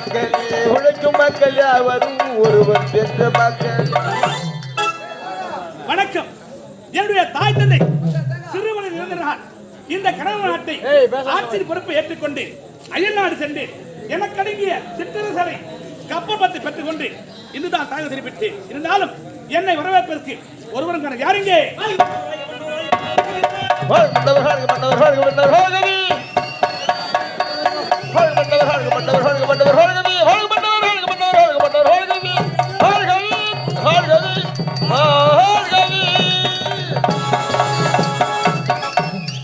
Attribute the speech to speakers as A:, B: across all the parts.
A: மக்களே உழைக்கும் மக்கள் யாவரும் ஒருவர் பெற்ற மக்கள்.
B: வணக்கம். என்னுடைய தாய் தந்தை சிறுவனை இழந்தார். இந்த கடவுள் நாட்டை ஆட்சி பொறுப்பை ஏற்றுக்கொண்டு அயல்நாடு சென்று எனக்கடங்கிய சிற்றரசரை கப்பப்பத்தை பெற்றுக்கொண்டு இதுதான் தாய் திருப்பிட்டு இருந்தாலும் என்னை வரவேற்பதற்கு ஒருவரும் யாருங்க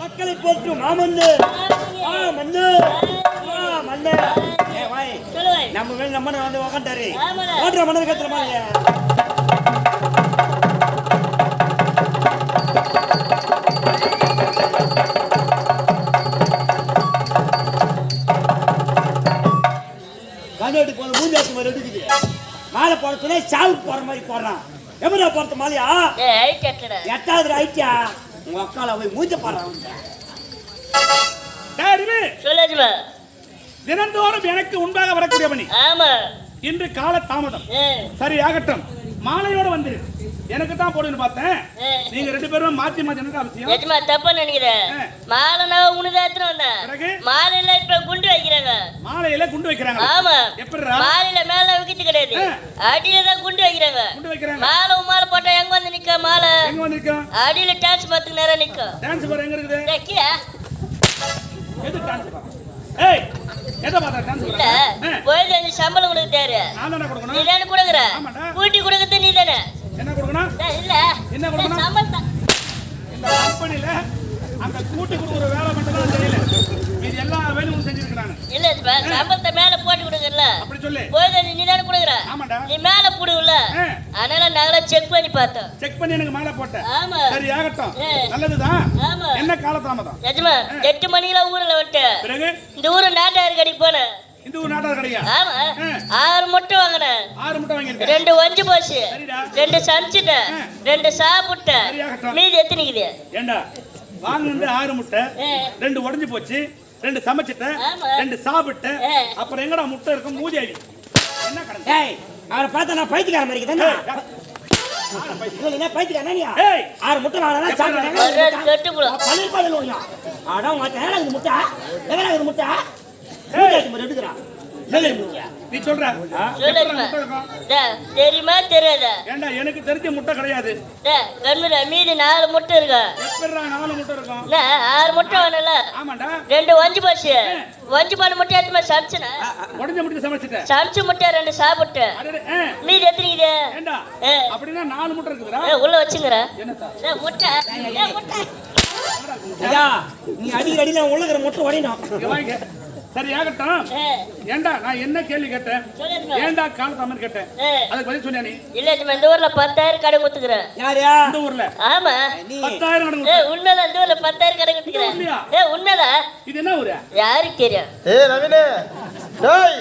C: மக்களை போற்றும் மாமந்து நம்ம மேல நம்ம வந்து உக்காண்டாரு ஓட்டுற மன்னர் கத்துற மாதிரி கண்ணாடி போன மூஞ்சாச்சு மாதிரி எடுக்குது. மாலை போட சொன்னா சாவுக்கு போற மாதிரி போடுறான். எவரா போறது மாலையா எட்டாவது ஐட்டியா உங்க அக்கால போய் மூஞ்ச பாடுறான்.
B: தினந்தோறும் எனக்கு உண்டாக வரக்கூடிய மணி இன்று கால தாமதம் சரி ஆகட்டும். மாலையோட வந்துரு எனக்கு தான் போடுன்னு பார்த்தேன். நீங்க ரெண்டு பேரும் மாத்தி மாத்தி என்ன அவசியம்?
D: எஜமா தப்பா நினைக்கிறேன். மாலை நான் உனக்கு எடுத்துட்டு வந்தேன். மாலையில இப்ப குண்டு வைக்கிறாங்க.
B: மாலையில குண்டு வைக்கிறாங்க?
D: ஆமா.
B: எப்படிடா?
D: மாலையில மேல வைக்கிறது கிடையாது. அடியில தான் குண்டு வைக்கிறாங்க.
B: குண்டு வைக்கிறாங்க.
D: மாலை போட்டா எங்க வந்து நிக்க மாலை?
B: எங்க வந்து நிக்கும்?
D: அடியில டான்ஸ் பார்த்து நேரா நிக்கும்.
B: டான்ஸ் பார் எங்க இருக்குது?
D: டக்கிய.
B: எது டான்ஸ் பார்? ஏய் எதை பார்த்தா டான்ஸ்
D: இல்ல போய் அந்த சம்பளம் உனக்கு தேரு.
B: நான் தான கொடுக்கணும்.
D: நீ தான கொடுக்கற.
B: ஆமாடா.
D: கூட்டி கொடுக்கிறது நீ தான.
B: என்ன கொடுக்கணும்?
D: இல்ல
B: என்ன கொடுக்கணும்?
D: சம்பளம்.
B: இந்த கம்பெனில அந்த கூட்டி கொடுக்குற வேலை மட்டும் தான் தெரியல. இது எல்லா வேலையும் செஞ்சிருக்காங்க.
D: இல்ல சம்பளத்தை மேல போட்டு கொடுக்கறல.
B: அப்படி சொல்லு.
D: போய் நீ தான கொடுக்கற.
B: ஆமாடா.
D: நீ மேல போடுவல. அதனால நாங்கள செக் பண்ணி பார்த்தோம்.
B: செக் பண்ணி எனக்கு மாலை போட்ட.
D: ஆமா.
B: சரி ஆகட்டும். நல்லதுதான்.
D: ஆமா.
B: என்ன கால தாமதம்?
D: எஜமா 8 மணில ஊர்ல வந்து.
B: பிறகு
D: இந்த ஊரு நாட்டார் கடைக்கு போனேன்.
B: இந்த ஊர் நாட்டார் கடையா?
D: ஆமா. 6 முட்டை வாங்குனேன்.
B: 6 முட்டை வாங்கிருக்கேன்.
D: 2 வஞ்சி போச்சு.
B: சரிடா.
D: 2 சமைச்சிட்டேன். 2 சாப்பிட்டேன்.
B: சரி ஆகட்டும்.
D: மீதி எத்தனை இருக்குது?
B: ஏண்டா வாங்குனது 6 முட்டை 2 உடைஞ்சு போச்சு 2 சமைச்சிட்டேன் 2 சாப்பிட்டேன் அப்புறம் எங்கடா முட்டை இருக்கும் மூதி அடி என்ன கணக்கு?
C: ஏய் அவரை பார்த்தா நான் பைத்தியக்கார மாதிரி இருக்குதானே? என்ன பைத்தியக்காரனா நீ?
B: ஏய்
C: 6 முட்டை நாளா சாப்பிடுறாங்க.
D: கெட்டு போல.
C: பல்லு பல்லு ஓடியா. அட உங்க ஏடா முட்டை? எங்கடா இது முட்டை? மூஞ்சி மாதிரி எடுக்குறா. நல்ல மூஞ்சி.
B: நீ சொல்ற
D: சொல்லுமா. தெரியுமா தெரியாதா?
B: ஏண்டா எனக்கு தெரிஞ்ச முட்டை கிடையாது.
D: கண்ணுல மீதி 4 முட்டை இருக்கு.
B: எப்பறா 4 முட்டை இருக்கும்?
D: 6 முட்டை வேணும்ல?
B: ஆமாடா.
D: 2 வஞ்சி போச்சு. வஞ்சி பான முட்டை எடுத்து சமைச்சனா?
B: உடைஞ்ச முட்டை சமைச்சிட்டேன்.
D: சமைச்ச முட்டை 2 சாப்பிட்டேன். மீதி எத்தனை இருக்குது?
B: ஏண்டா அப்படினா 4 முட்டை இருக்குடா.
D: உள்ள வச்சுங்கற.
B: என்னடா?
D: முட்டை. முட்டை.
C: ஐயா நீ அடிக்கடி நான் உள்ளங்கற முட்டை ஓடினோம்.
B: இங்க வாங்க. சரி ஆகட்டும். ஏண்டா நான் என்ன கேள்வி கேட்டேன்? ஏண்டா கால தாமதம் கேட்டேன். அதுக்கு பதில் சொன்னியா நீ?
D: இல்ல இந்த ஊர்ல 10,000 கடை குத்துக்குறேன்.
C: யாரா?
B: இந்த ஊர்ல?
D: ஆமா.
B: 10,000 கடை குத்து.
D: உண்மைதான் இந்த ஊர்ல 10,000 கடை குத்துக்குறேன். உண்மைதான்.
B: இது என்ன ஊரு?
D: யாருக்கு தெரியும்?
A: நவீனே டேய்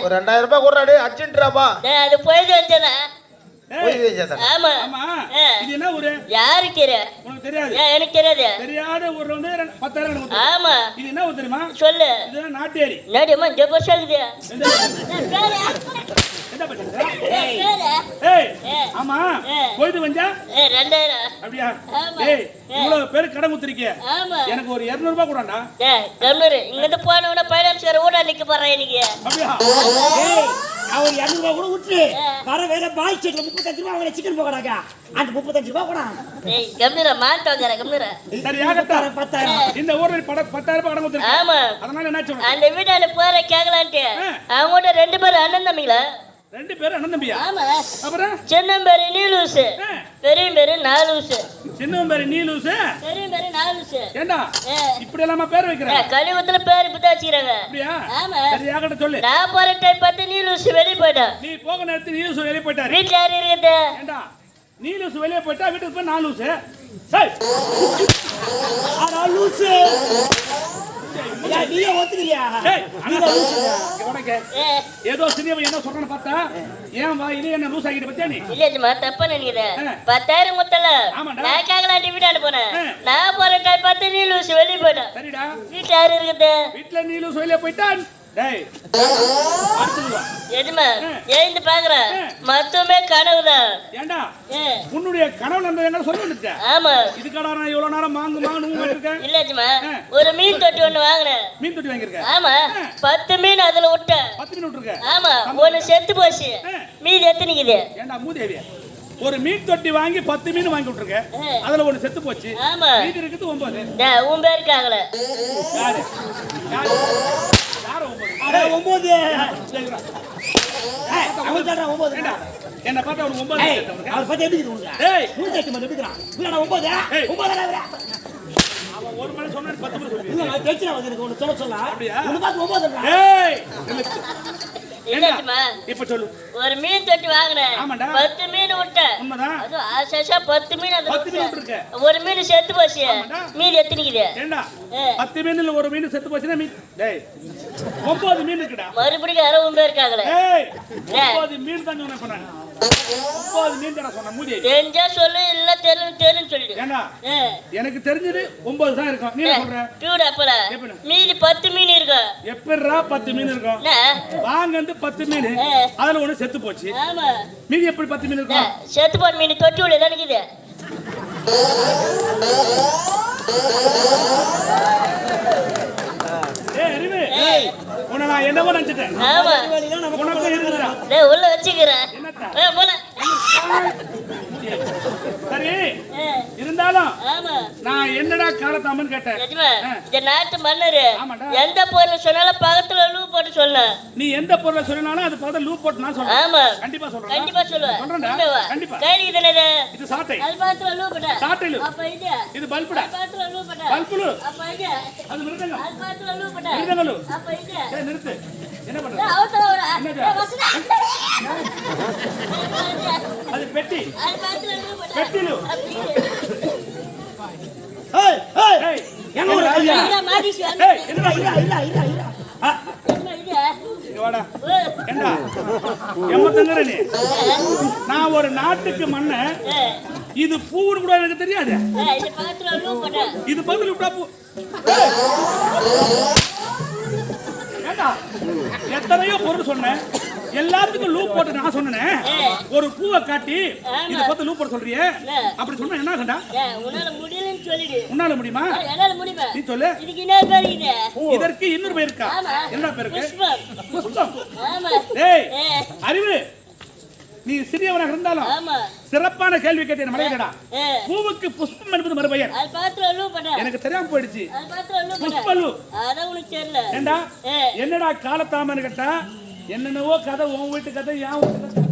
A: ஒரு 2000 ரூபாய் குறடா அர்ஜென்ட்ராப்பா.
D: அது போயிடு வந்தேனா? ஆமா.
B: ஆமா. இது என்ன ஊரு?
D: யாருக்கு தெரியும்?
B: உனக்கு தெரியாது?
D: எனக்கு தெரியாது.
B: தெரியாத ஊர்ல வந்து 10,000 கடை குத்து.
D: ஆமா.
B: இது என்ன ஊர் தெரியுமா?
D: சொல்லு.
B: இது நாட்டேரி.
D: நாடியம்மா ஜெபசல்து.
B: என்ன பண்ற? ஏய் ஆமா போயிடு வந்தா
D: 2000.
B: அப்படியே. ஏய் இவ்வளவு பேர் கடன் குத்துறீங்க.
D: ஆமா.
B: எனக்கு ஒரு 200 ரூபாய் கொடுடா.
D: கம்னரு இங்க இருந்து போனவன பைனான்ஸ்கார ஓட நிக்க போறா இன்னைக்கு.
B: அப்படியே.
C: ஏய் அவர் 200 ரூபாய் கூட விட்டு வர வேற பாய் சீட்ல 35 ரூபாய் வாங்குற சிக்கன் போகடாங்க. அந்த 35 ரூபாய் கூட.
D: ஏய் கம்னரு மாட்டோங்கற கம்னரு.
B: சரி ஆகட்டும்.
C: 10,000.
B: இந்த ஊர்ல 10,000 ரூபாய் கடன் குத்துறீங்க.
D: ஆமா.
B: அதனால என்ன சொல்ற?
D: அந்த வீட்டால போற கேக்கலான்ட்டு. அவங்கோட 2 பேர் அண்ணன் தம்பிங்களா?
B: 2 பேரும் அண்ணன் தம்பியா?
D: ஆமா.
B: அப்புறம்
D: சின்ன பேரு நீலூஸ். பெரிய பேரு நாலூஸ்.
B: சின்னவன் பேரு நீலூஸ்.
D: பெரிய பேரு நாலூஸ்.
B: ஏண்டா இப்படி எல்லாம் பேர் வைக்கற?
D: கலியுகத்துல பேர் இப்படி வச்சிராங்க.
B: அப்படியா?
D: ஆமா.
B: சரி ஆகட்டும் சொல்லு.
D: நான் போற டைம் பார்த்து நீலூஸ் வெளிய போய்டா.
B: நீ போக நேரத்துல நீலூஸ் வெளிய போய்ட்டாரு.
D: வீட்ல யார் இருக்குது?
B: ஏண்டா நீலூஸ் வெளிய போய்ட்டா வீட்டுக்கு போய் நாலூஸ். டேய்
C: அட லூஸ். நீ ஒத்துக்கிறியா?
B: ஏதோ சிறியவன் என்ன சொல்றான்னு பார்த்தா ஏன் வாயிலே என்ன லூஸ் ஆகிட்டு பத்தியா நீ?
D: இல்ல தப்பா நினைக்கிறேன். 10,000 முத்தல நான் கேக்கலாம் வீட்டாண்டு போனேன். நான் போற டைம் பார்த்து நீ லூஸ் வெளியே போயிட்டேன்.
B: சரிடா.
D: வீட்டுல யாரு இருக்குது?
B: வீட்டுல நீ லூஸ் வெளியே போயிட்டான். டேய் அடுத்து வா.
D: எதுமா எழுந்து பாக்குறேன் மொத்தமே கனவுதான்.
B: ஏண்டா உன்னுடைய கனவுல இருந்த என்ன சொல்லி வந்துட்டேன்.
D: ஆமா
B: இதுக்கடா நான் இவ்வளவு நேரம் மாங்கு இருக்கேன்.
D: இல்ல எதுமா ஒரு மீன் தொட்டி ஒண்ணு வாங்கினேன்.
B: மீன் தொட்டி வாங்கியிருக்கேன்.
D: ஆமா 10 மீன் அதுல விட்டேன்.
B: 10 மீன் விட்டுருக்க.
D: ஆமா ஒண்ணு செத்து போச்சு. மீன் எத்தனைக்குது?
B: ஏண்டா மூதேவியா ஒரு மீன் தொட்டி வாங்கி 10 மீன் வாங்கி விட்டுருக்க. அதுல ஒண்ணு செத்து போச்சு.
D: ஆமா
B: மீதி இருக்குது 9.
D: உன் பேருக்கு ஆகல.
B: யாரு யாரு யாரு
C: 9
B: என்ன பார்த்தா அவனுக்கு 9
C: அவர் பத்தி எப்படி இருக்கு?
B: ஏய்
C: மூஞ்சி கட்டி வந்து எடுக்கிறான். இல்லடா 9
B: அவன் ஒரு மணி சொன்னா 10 மணி சொல்லு.
C: இல்ல நான் பேச்சல வந்து எனக்கு ஒன்னு சொல்ல
B: அப்படியா?
C: உன்னை பார்த்து 9ன்றா.
B: ஏய்
D: இல்லம்மா
B: இப்ப சொல்லு.
D: ஒரு மீன் தொட்டி வாங்குனேன்.
B: ஆமாடா
D: 10 மீன் விட்டேன்.
B: உண்மைதான்.
D: அது ஆசையா 10 மீன் அதுல
B: 10 மீன் விட்டுருக்க.
D: ஒரு மீன் செத்து போச்சு. மீன் எத்தனைக்குது?
B: ஏண்டா 10 மீன்ல ஒரு மீன் செத்து போச்சுனா மீன் டேய் 9 மீன் இருக்குடா.
D: மறுபடியும் யாரோ உன் பேருக்கு ஆகல.
B: ஏய் 9 மீன் தான் சொன்னேன். 9 மீன் தான் சொன்னேன். மூடி
D: தெரிஞ்சா சொல்லு இல்ல தெரியும் சொல்லிடு.
B: ஏண்டா எனக்கு தெரிஞ்சது 9 தான் இருக்கும். நீ என்ன சொல்ற?
D: பியூர் அப்பல மீதி 10 மீன் இருக்கு.
B: எப்பறா 10 மீன் இருக்கும்? வாங்க வந்து 10 மீன் அதுல ஒண்ணு செத்து போச்சு.
D: ஆமா
B: மீதி எப்படி 10 மீன் இருக்கும்?
D: செத்து போன மீன் தொட்டி உள்ள தான் இருக்குது.
B: ஏய் அறிவு உன்னை நான் என்னவோ நினைச்சிட்டேன்.
D: ஆமா
B: உனக்கு இருக்குடா.
D: டேய் உள்ள வச்சிக்கிறேன்.
B: என்னடா
D: போல
B: சரி இருந்தாலும்
D: ஆமா
B: நான் என்னடா காலத்தாமன்னு கேட்டேன்.
D: இந்த நாட்டு மன்னர்
B: ஆமாடா.
D: எந்த பொருள் சொன்னாலும் பக்கத்துல லூ போட்டு சொல்லு.
B: நீ எந்த பொருளை சொன்னாலும் அது பக்கத்துல லூப் போட்டு நான் சொல்றேன்.
D: ஆமா
B: கண்டிப்பா சொல்றேன்.
D: கண்டிப்பா சொல்லுவேன்.
B: சொல்றேன்டா. கண்டிப்பா.
D: கைலி இதுனே
B: இது சாட்டை.
D: அது பக்கத்துல லூ போடு.
B: சாட்டை லூ.
D: அப்ப இது
B: பல்புடா.
D: பக்கத்துல லூ போடு.
B: பல்பு லூ.
D: அப்ப இது
B: அது மிருதங்கம்.
D: அது பக்கத்துல லூ போடு.
B: மிருதங்கம் லூ.
D: அப்ப இது
B: ஏய் நிறுத்து. என்ன பண்ற?
D: அவத்தல வர. வசனா.
B: அது பெட்டி.
D: அது பக்கத்துல லூ போடு.
B: பெட்டி லூ.
C: ஏய் ஏய்
B: ஏய்
C: எங்க ஒரு ஐயா
D: இல்ல மாடிஸ் வந்து.
B: ஏய் என்னடா
C: இல்ல இல்ல இல்ல இல்ல
D: என்ன இது?
B: இங்க வாடா. ஏண்டா எம்மத்தங்கற நீ. நான் ஒரு நாட்டுக்கு மன்னன். இது பூவுன்னு கூட எனக்கு தெரியாது.
D: இது பக்கத்துல லூ போடு.
B: இது பதில் விட்டா பூ. ஏண்டா எத்தனையோ பொருள் சொன்னேன். எல்லாத்துக்கும் லூப் போட்டு நான் சொன்னேன். ஒரு பூவை காட்டி இது பத்தி லூப் போட சொல்றியே அப்படி சொன்னா என்ன ஆகும்டா?
D: உன்னால முடியலன்னு சொல்லிடு.
B: உன்னால முடியுமா?
D: என்னால முடியுமா?
B: நீ சொல்லு.
D: இதுக்கு என்ன பேர் இது?
B: இதற்கு இன்னொரு பேர் இருக்கா? என்ன பேர் இருக்கு?
D: புஷ்பம்.
B: புஷ்பம்.
D: ஆமா.
B: டேய் அறிவு நீ சிறியவனாக இருந்தாலும்
D: ஆமா
B: சிறப்பான கேள்வி கேட்டேன் மலையடா. பூவுக்கு புஷ்பம் என்பது மறுபெயர்.
D: அது பாத்துல லூ போடு.
B: எனக்கு தெரியாம போயிடுச்சு.
D: அது பாத்துல லூ போடு.
B: புஷ்பலு.
D: அத உனக்கு தெரியல.
B: ஏண்டா என்னடா காலத்தாமன்னு கேட்டா என்னென்னவோ கதை உன் வீட்டு கதை என் வீட்டு கதை.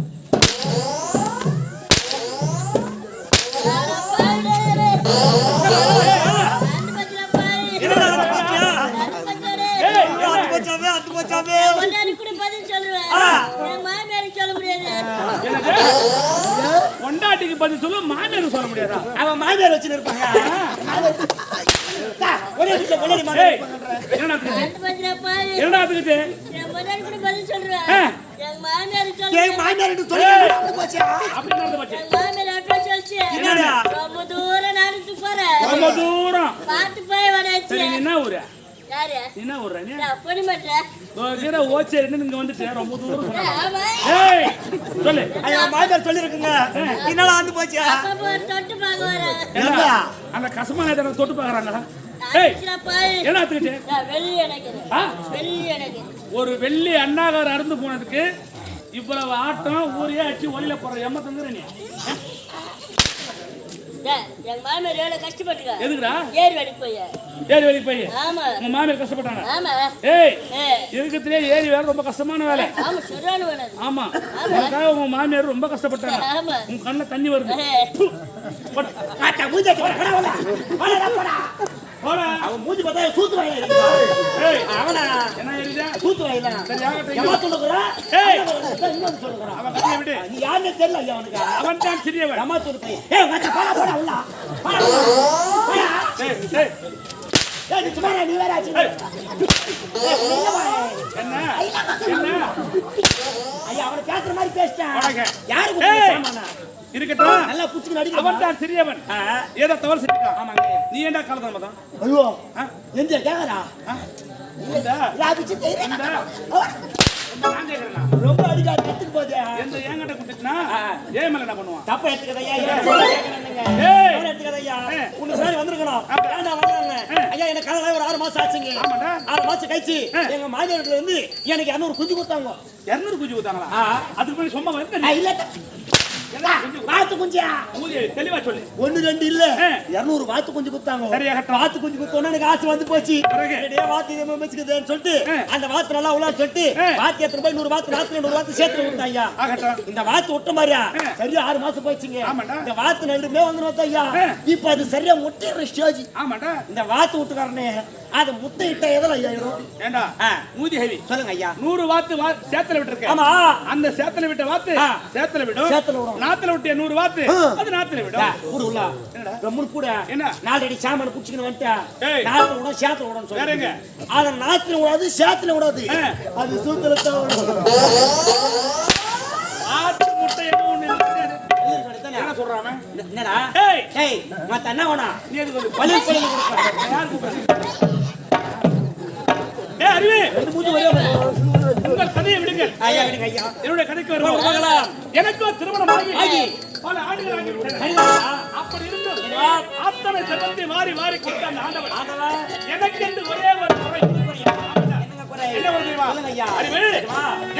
B: பொண்டாட்டிக்கு பதில் சொல்லு மாமியாருக்கு சொல்ல முடியாதா?
C: அவன் மாமியார் வச்சுன்னு இருப்பாங்க. ஒரே நிமிஷம் ஒரே
B: என்னடா அதுக்கிட்டு
C: மாமியார் சொல்லி
B: அப்படி நடந்து போச்சு.
C: என்னடா
D: ரொம்ப தூரம் நடந்து போறேன்.
B: ரொம்ப தூரம்
D: பார்த்து போய் வராச்சு.
B: சரி நீ என்ன ஊரு?
D: யாரு?
B: என்ன ஊர்ற நீ?
D: பொடிமட்டேன்.
B: ஓகேடா ஓச்சேரின்னு இங்க வந்துட்டேன். ரொம்ப தூரம் சொன்னா.
D: ஆமா.
B: ஏய் சொல்லு.
C: ஐயா மாமியார் சொல்லி இருக்குங்க. என்னடா வந்து போச்சு?
D: அப்ப போய் தொட்டு பார்க்க வரேன்.
B: ஏண்டா அந்த கசமான இதனை தொட்டு பார்க்கறாங்களா? ஏய் என்ன ஆத்துக்கிட்டு?
D: வெள்ளி எனக்கு. வெள்ளி எனக்கு.
B: ஒரு வெள்ளி அண்ணாகார அறுந்து போனதுக்கு இவ்வளவு ஆட்டம் ஊரே அடிச்சு ஒளியில போற எம்ம தங்குற நீ.
D: எங்க மாமியார் எவ்வளவு கஷ்டப்பட்டுக்க.
B: எதுக்குடா?
D: ஏரி வேலைக்கு போய்.
B: ஏரி வேலைக்கு போய்.
D: ஆமா.
B: உங்க மாமியார் கஷ்டப்பட்டாங்க.
D: ஆமா.
B: ஏய் இருக்கிறதுலே ஏரி வேலை ரொம்ப கஷ்டமான வேலை.
D: ஆமா சரியான வேலை.
B: ஆமா. அதுக்காக உங்க மாமியார் ரொம்ப கஷ்டப்பட்டாங்க.
D: ஆமா.
B: உங்க கண்ணுல தண்ணி வருது.
C: காட்டா மூஞ்சி போடா போடா போடா.
B: போடா.
C: அவன் மூஞ்சி பார்த்தா சூத்து வாயில.
B: ஏய்
C: அவனா
B: என்ன ஏரிடா?
C: சூத்து வாயில.
B: சரியாக
C: எம்மா சொல்லுறா.
B: ஏய்
C: இன்னொரு சொல்லுறா.
B: அவன் கட்டிய விடு.
C: நீ யாருன்னு தெரியல ஐயா அவனுக்கு.
B: அவன் தான் சிறியவன்.
C: எம்மா சொல்லு போய். ஏய் வாடா போடா போடா உள்ள. போடா.
B: ஏய் ஏய்
C: ஏய் நீ சும்மா நீ வேற ஆச்சு.
B: என்ன என்ன
C: ஐயா அவன பேசுற மாதிரி பேசிட்டான்.
B: போடாங்க.
C: யாருக்கு பேசாமனா?
B: இருக்கட்டும்.
C: நல்லா புடிச்சு நடிக்க.
B: அவன் தான் சிறியவன். ஏதோ தவறு செஞ்சான்.
C: ஆமாங்க.
B: நீ ஏன்டா காலதாம தான்?
C: ஐயோ. எந்த கேக்குறா?
B: இந்த
C: ராபிச்சு தெரியல.
B: இந்த நான் கேக்குறேன்.
C: ரொம்ப
B: கிட்ட கொடுத்துச்சுன்னா ஏன் மேல என்ன பண்ணுவான்?
C: தப்ப எடுத்துக்கதையா எடுத்துக்கதையா உங்க சாரி வந்திருக்கணும். ஐயா எனக்கு கதை ஒரு 6 மாசம் ஆச்சுங்க. 6 மாசம் கழிச்சு எங்க மாமியார் வந்து எனக்கு 200 குஞ்சு கொடுத்தாங்க.
B: 200 குஞ்சு கொடுத்தாங்களா? அதுக்கு போய் சும்மா வந்து
C: இல்ல வாத்து குஞ்சியா
B: தெளிவா சொல்லு.
C: 1 2 இல்ல 200 வாத்து குஞ்சு கொடுத்தாங்க. வாத்து குஞ்சு கொடுத்தோன்னு எனக்கு ஆசை வந்து போச்சு. வாத்து வச்சுக்குதுன்னு சொல்லிட்டு அந்த வாத்து நல்லா உள்ள சொல்லிட்டு வாத்து எத்தனை போய் 100 வாத்து 400 வாத்து சேர்த்து விட்டாங்க ஐயா. இந்த வாத்து விட்ட மாதிரியா சரியா 6 மாசம் போயிடுச்சுங்க. இந்த வாத்து நடுமே வந்து ஐயா இப்ப அது சரியா முட்டை ஸ்டேஜ்.
B: ஆமாடா
C: இந்த வாத்து விட்டுக்காரனே அது முட்டை இட்ட எதல ஐயாயிரும்.
B: ஏண்டா மூதி ஹெவி சொல்லுங்க ஐயா. 100 வாத்து சேத்துல விட்டுருக்க.
C: ஆமா அந்த
B: சேத்துல விட்ட வாத்து சேத்துல விடும். சேத்துல விடும். நாத்துல விட்ட 100 வாத்து அது நாத்துல விடும்.
C: கூடுல கம்முனு கூட
B: என்ன
C: நாலடி சாமான குடிச்சிட்டு வந்துட்டா நாத்துல விடும் சேத்துல விடும் சொல்றீங்க. அத நாத்துல விடாது சேத்துல விடாது. அது சூத்துல தான் விடும்.
B: வாத்து முட்டை என்ன ஒண்ணு என்ன சொல்றானே?
C: என்னடா ஏய் மத்த என்ன வேணா நீ எதுக்கு பலி பலி கொடுக்க யார் கூப்பிடுற?
B: அறிவே உங்கள் கதையை விடுங்கள்.
C: ஐயா விடுங்க ஐயா.
B: என்னுடைய கதைக்கு வருவோம். எனக்கு திருமணம் ஆகி பல ஆண்டுகள் ஆகிவிட்டன. அப்படி இருந்தும் அத்தனை செல்வத்தை வாரி வாரி கொடுத்த அந்த ஆண்டவன் எனக்கு என்று ஒரே ஒரு குறை. என்ன ஒரு தெரியுமா? அறிவே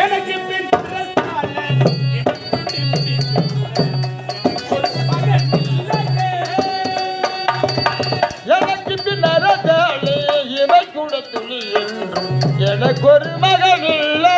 B: எனக்கு பின்
A: எனக்கு ஒரு மகன் இல்லை.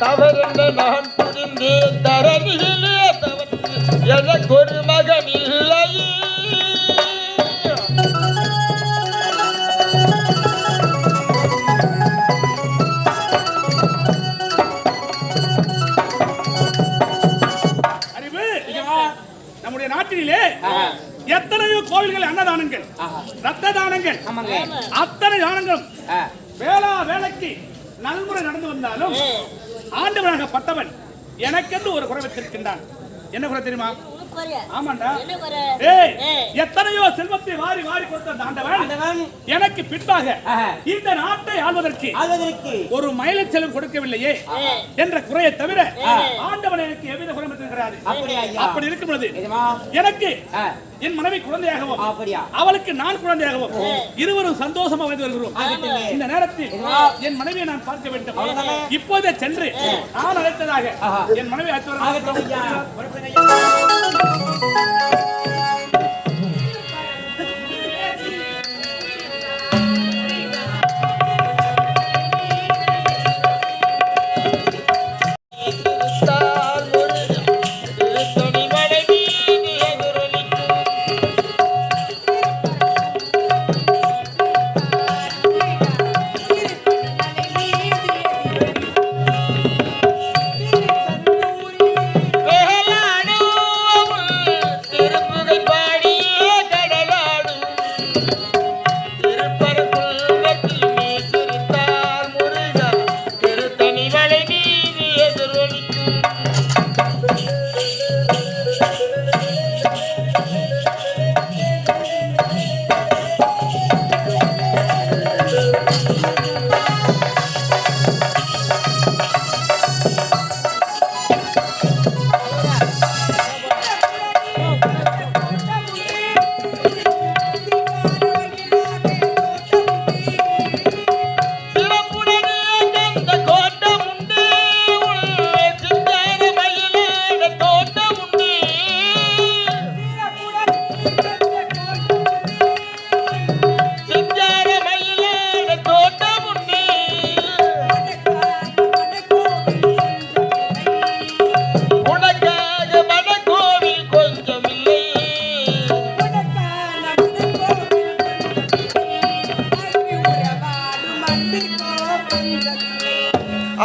A: தவறென்று நான் புரிந்து தரணியிலே தவறு எனக்கு ஒரு மகன் இல்லை.
B: அறிவு நம்முடைய நாட்டிலே எத்தனையோ கோவில்கள் அன்னதானங்கள் ரத்த தானங்கள் அத்தனை தானங்களும் வேலைக்கு நல்முறை நடந்து வந்தாலும் ஆண்டவனாகப்பட்டவன் எனக்கென்று ஒரு குறை வைத்திருக்கின்றான். என்ன குறை தெரியுமா? ஆமாண்டா எத்தனையோ செல்வத்தை வாரி வாரி கொடுத்த ஆண்டவன் எனக்கு பின்பாக இந்த நாட்டை ஆள்வதற்கு ஒரு மயிலை செல்வம் கொடுக்கவில்லையே என்ற குறையை தவிர ஆண்டவன் எனக்கு எவ்வித குறை வைத்திருக்கிறாரு. அப்படி இருக்கும் பொழுது எனக்கு என் மனைவி குழந்தையாகவும் அவளுக்கு நான் குழந்தையாகவும் இருவரும் சந்தோஷமா வந்து வருகிறோம். இந்த நேரத்தில் என் மனைவியை நான் பார்க்க வேண்டும். இப்போதே சென்று நான் அழைத்ததாக என் மனைவி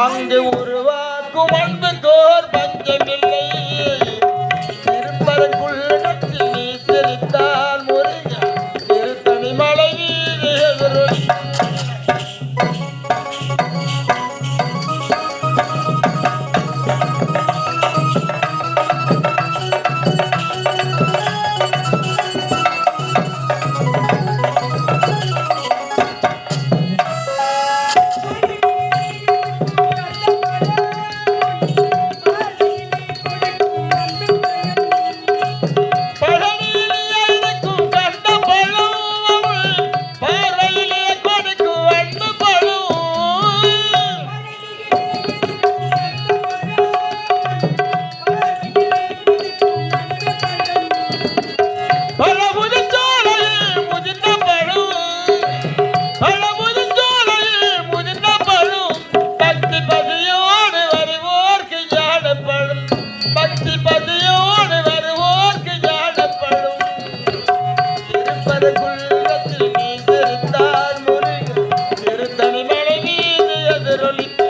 A: அங்கு உருவாக்கும் அன்புக்கோர் பஞ்சமில்லை. திருப்பரங்குள்ள பதியோடு வருவோர்க்கு ஞானப்படும் இருப்பதற்குள்ளத்தில் நீ திருத்தார் முருகன் திருத்தனி மலை மீது எதிரொலிக்கும்.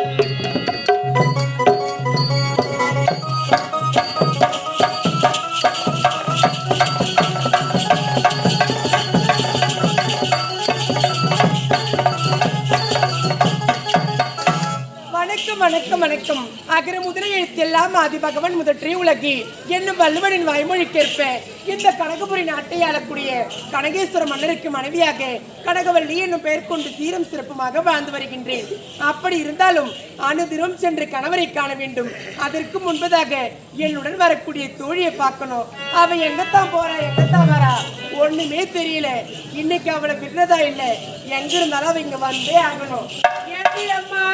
E: வணக்கம் வணக்கம். அகர முதல எழுத்தெல்லாம் ஆதி பகவன் முதற்றே உலகி என்னும் வள்ளுவனின் வாய்மொழிக்கேற்ப இந்த கனகபுரி நாட்டை ஆளக்கூடிய கனகேஸ்வர மன்னருக்கு மனைவியாக கனகவல்லி என்னும் பெயர் கொண்டு சீரம் சிறப்புமாக வாழ்ந்து வருகின்றேன். அப்படி இருந்தாலும் அனுதினம் சென்று கணவரை காண வேண்டும். அதற்கு முன்பதாக என்னுடன் வரக்கூடிய தோழியை பார்க்கணும். அவ எங்கத்தான் போறா, எங்கத்தான் வரா, ஒண்ணுமே தெரியல. இன்னைக்கு அவளை விடுறதா இல்லை. எங்க இருந்தாலும் அவ இங்க வந்தே ஆகணும். அம்மா